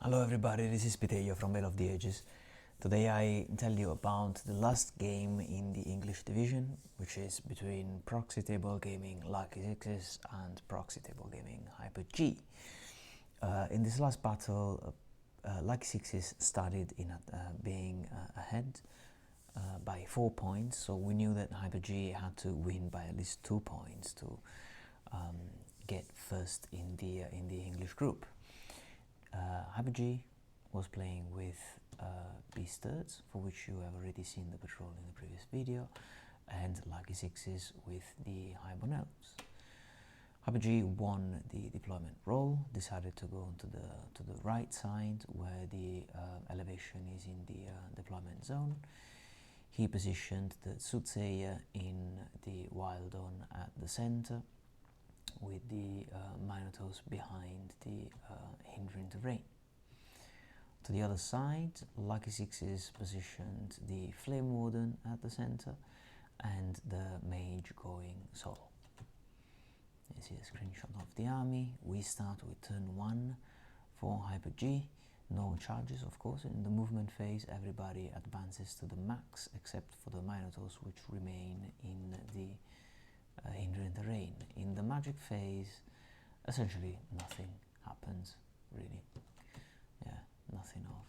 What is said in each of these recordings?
Hello everybody, this is Pitejo from Battle of the Ages. Today I tell you about the last game in the English division, which is between Proxy Table Gaming Lucky Sixes and Proxy Table Gaming Hyper G. In this last battle, Lucky Sixes started in being ahead by 4 points, so we knew that Hyper G had to win by at least 2 points to get first in the English group. Hyper G was playing with Beast Thirds, for which you have already seen the patrol in the previous video, and Lucky Sixes with the Highborn Elves. Hyper G won the deployment role, decided to go to the right side where the elevation is in the deployment zone. He positioned the Soothsayer in the Wildon at the center, with the Minotaurs behind the hindering terrain. To the other side, Lucky Sixes positioned the Flame Warden at the center and the Mage going solo. You see a screenshot of the army. We start with turn 1 for Hyper G. No charges, of course. In the movement phase, everybody advances to the max except for the Minotaurs, which remain in the hindering terrain. In the magic phase, essentially nothing happens, really. Yeah, nothing of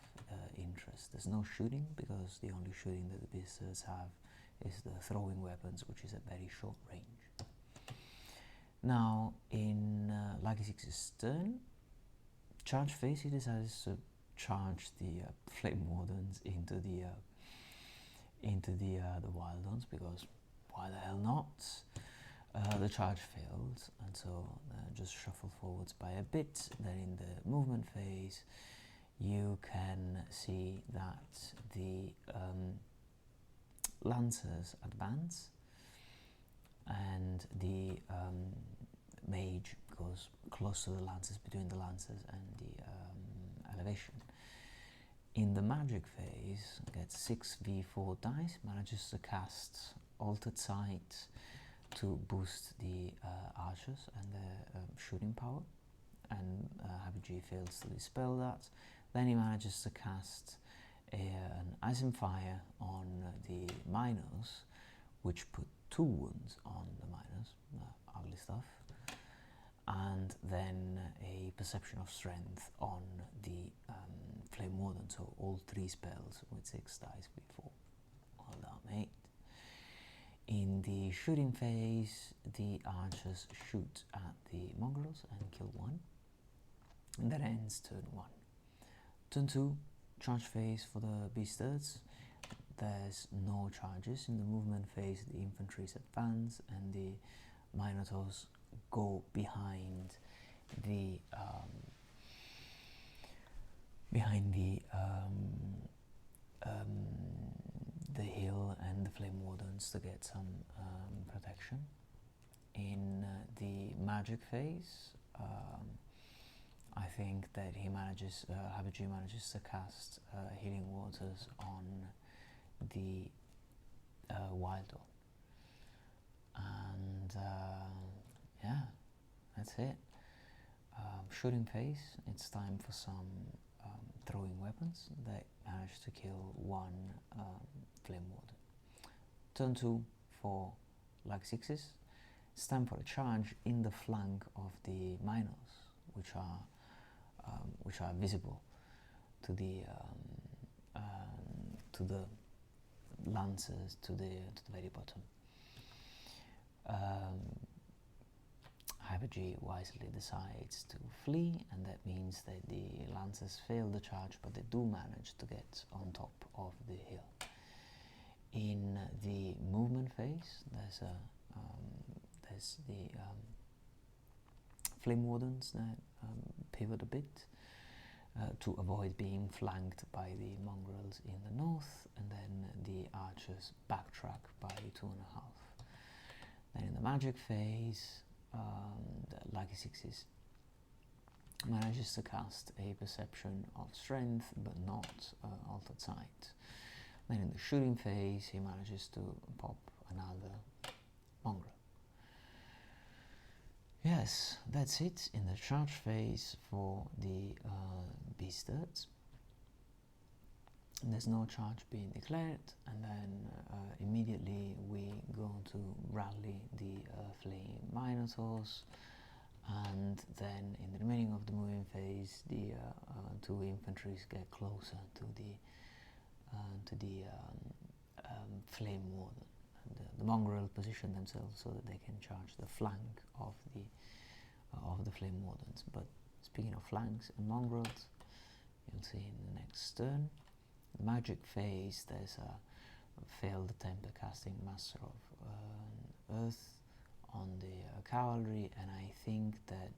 interest. There's no shooting, because the only shooting that the beasters have is the throwing weapons, which is at very short range. Now, in Lucky Six's turn, charge phase, he decides to charge the Flame Wardens into the Wildons, because why the hell not? The charge failed, and so just shuffle forwards by a bit. Then in the movement phase, you can see that the Lancers advance, and the Mage goes close to the Lancers, between the Lancers and the elevation. In the magic phase, gets 6v4 dice, manages to cast Altered Sight to boost the archers and their shooting power, and Hyper G fails to dispel that. Then he manages to cast an Ice and Fire on the Miners, which put 2 wounds on the Miners, ugly stuff, and then a Perception of Strength on the Flame Warden, so all 3 spells with 6 dice before. Well done, mate. In the shooting phase, the archers shoot at the mongrels and kill 1, and that ends turn 1. Turn 2, charge phase for the Beast Thirds. There's no charges. In the movement phase, the infantries advance and the Minotaurs go behind the hill and the Flame Wardens to get some protection. In the magic phase, I think that he manages, Hyper G manages to cast Healing Waters on the Wildon. And yeah, that's it. Shooting phase, it's time for some throwing weapons. They managed to kill 1 Flame Warden. Turn 2 for Lucky Sixes. It's time for a charge in the flank of the Miners, which are visible to the Lancers to the very bottom. Hyper G wisely decides to flee, and that means that the Lancers fail the charge, but they do manage to get on top of the hill. In the movement phase, there's the Flame Wardens that pivot a bit to avoid being flanked by the mongrels in the north, and then the archers backtrack by 2.5. Then in the magic phase, the Lucky Sixes manages to cast a Perception of Strength, but not Altered Sight. Then in the shooting phase, he manages to pop another mongrel. Yes, that's it in the charge phase for the beast turrets. There's no charge being declared, and then immediately we go to rally the flame minotaurs, and then in the remaining of the moving phase the two infantries get closer to the flame warden, and the mongrel position themselves so that they can charge the flank of the flame wardens. But speaking of flanks and mongrels, you'll see in the next turn. Magic phase, there's a failed attempt at casting Master of Earth on the cavalry, and I think that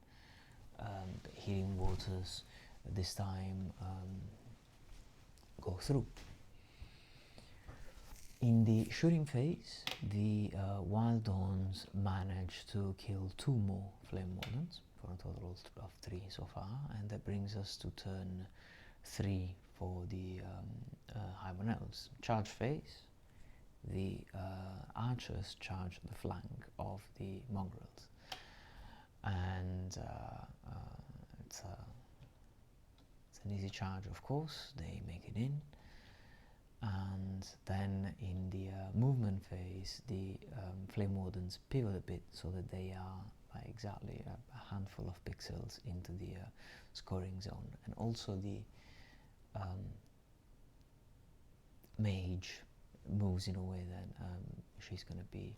Healing Waters this time go through. In the shooting phase, the Wild Dawns managed to kill 2 more Flame Wardens for a total of 3 so far, and that brings us to turn 3 for the Highborn Elves. Charge phase, the archers charge the flank of the mongrels, and it's an easy charge, of course. They make it in, and then in the movement phase, the Flame Wardens pivot a bit so that they are by exactly a handful of pixels into the scoring zone, and also the mage moves in a way that she's going to be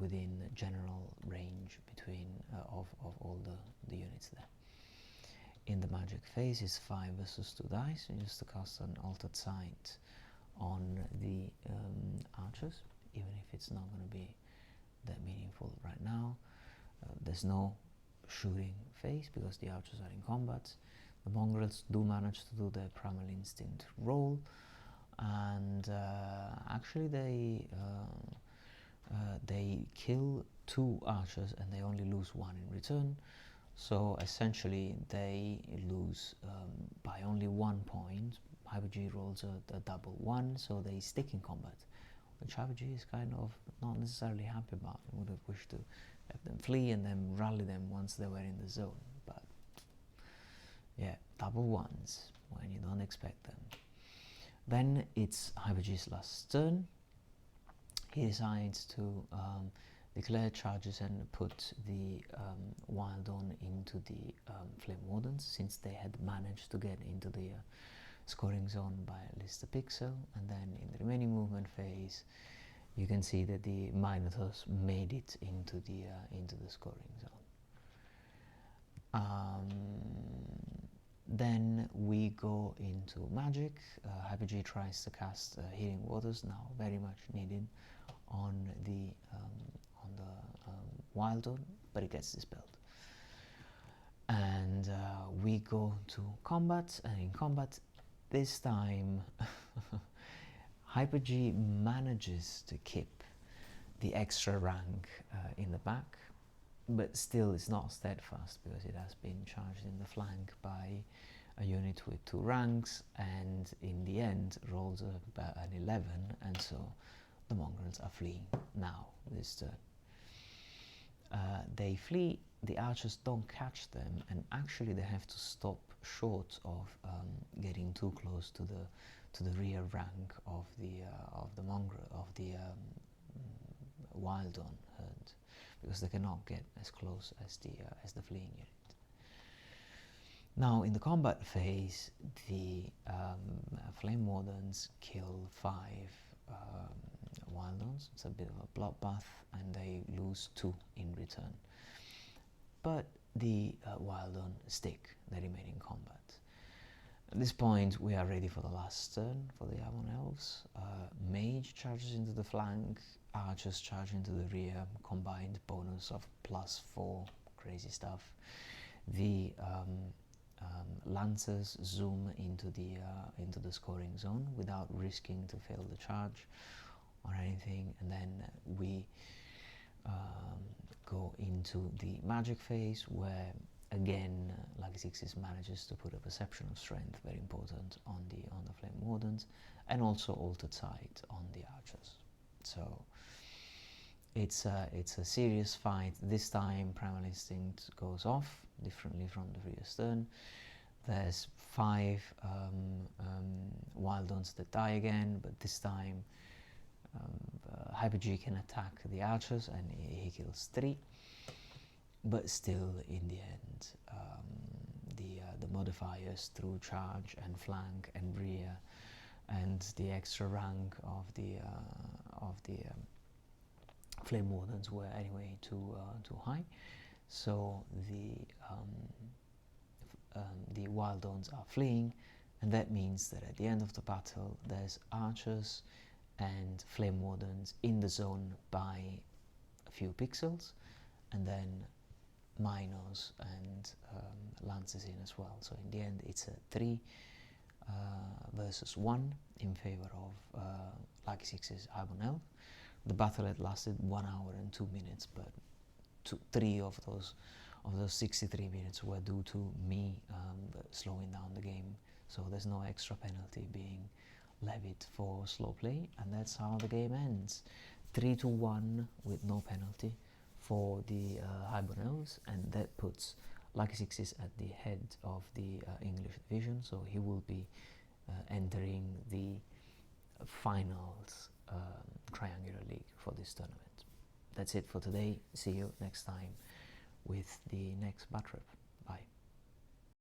within general range between of all the units there. In the magic phase is 5 versus 2 dice, and just to cast an altered sight on the archers, even if it's not going to be that meaningful right now. There's no shooting phase because the archers are in combat. The mongrels do manage to do their primal instinct roll, and actually they kill 2 archers and they only lose 1 in return. So essentially they lose by only 1 point. Highborn rolls a double 1, so they stick in combat, which Highborn is kind of not necessarily happy about. He would have wished to have them flee and then rally them once they were in the zone, but yeah, double 1s when you don't expect them. Then it's Highborn's last turn. He decides to declare charges and put the Wild Dawn into the Flame Wardens, since they had managed to get into the scoring zone by at least a pixel. And then in the remaining movement phase, you can see that the Minotaurs made it into the scoring zone. Then we go into magic. Highborn tries to cast Healing Waters, now very much needed, on the Wild Dawn, but it gets dispelled. And we go to combat, and in combat this time Highborn manages to keep the extra rank in the back, but still it's not steadfast because it has been charged in the flank by a unit with 2 ranks, and in the end rolls about an 11, and so the mongrels are fleeing now this turn. They flee, the archers don't catch them, and actually they have to stop short of getting too close to the rear rank of the mongrel of the Wild Dawn herd, because they cannot get as close as the fleeing unit. Now in the combat phase, the Flame Wardens kill 5 Wild Dawns. It's a bit of a bloodbath, and they lose 2 in return. But the Wild Dawn stick, they remain in combat. At this point, we are ready for the last turn for the Highborn Elves. Mage charges into the flank, archers charge into the rear, combined bonus of +4, crazy stuff. The Lancers zoom into the scoring zone without risking to fail the charge or anything, and then we go into the magic phase, where again Lucky Sixes manages to put a perception of strength, very important, on the Flame Wardens, and also altered sight on the archers. So it's a serious fight. This time Primal Instinct goes off differently from the previous turn. There's 5 wild ones that die again, but this time Hyper G can attack the archers and he kills 3. But still, in the end, the modifiers through charge and flank and rear, and the extra rank of the flame wardens were anyway too high. So the wild ones are fleeing, and that means that at the end of the battle, there's archers and flame wardens in the zone by a few pixels, and then minors and lances in as well. So in the end, it's a 3 versus 1 in favor of Lucky Six's Highborn Elf. The battle had lasted 1 hour and 2 minutes, but 3 of those 63 minutes were due to me slowing down the game. So there's no extra penalty being levied for slow play, and that's how the game ends. 3-1 with no penalty for the Highborn Elves, and that puts Lucky Sixes at the head of the English division, so he will be entering the finals Triangular League for this tournament. That's it for today. See you next time with the next bat trip.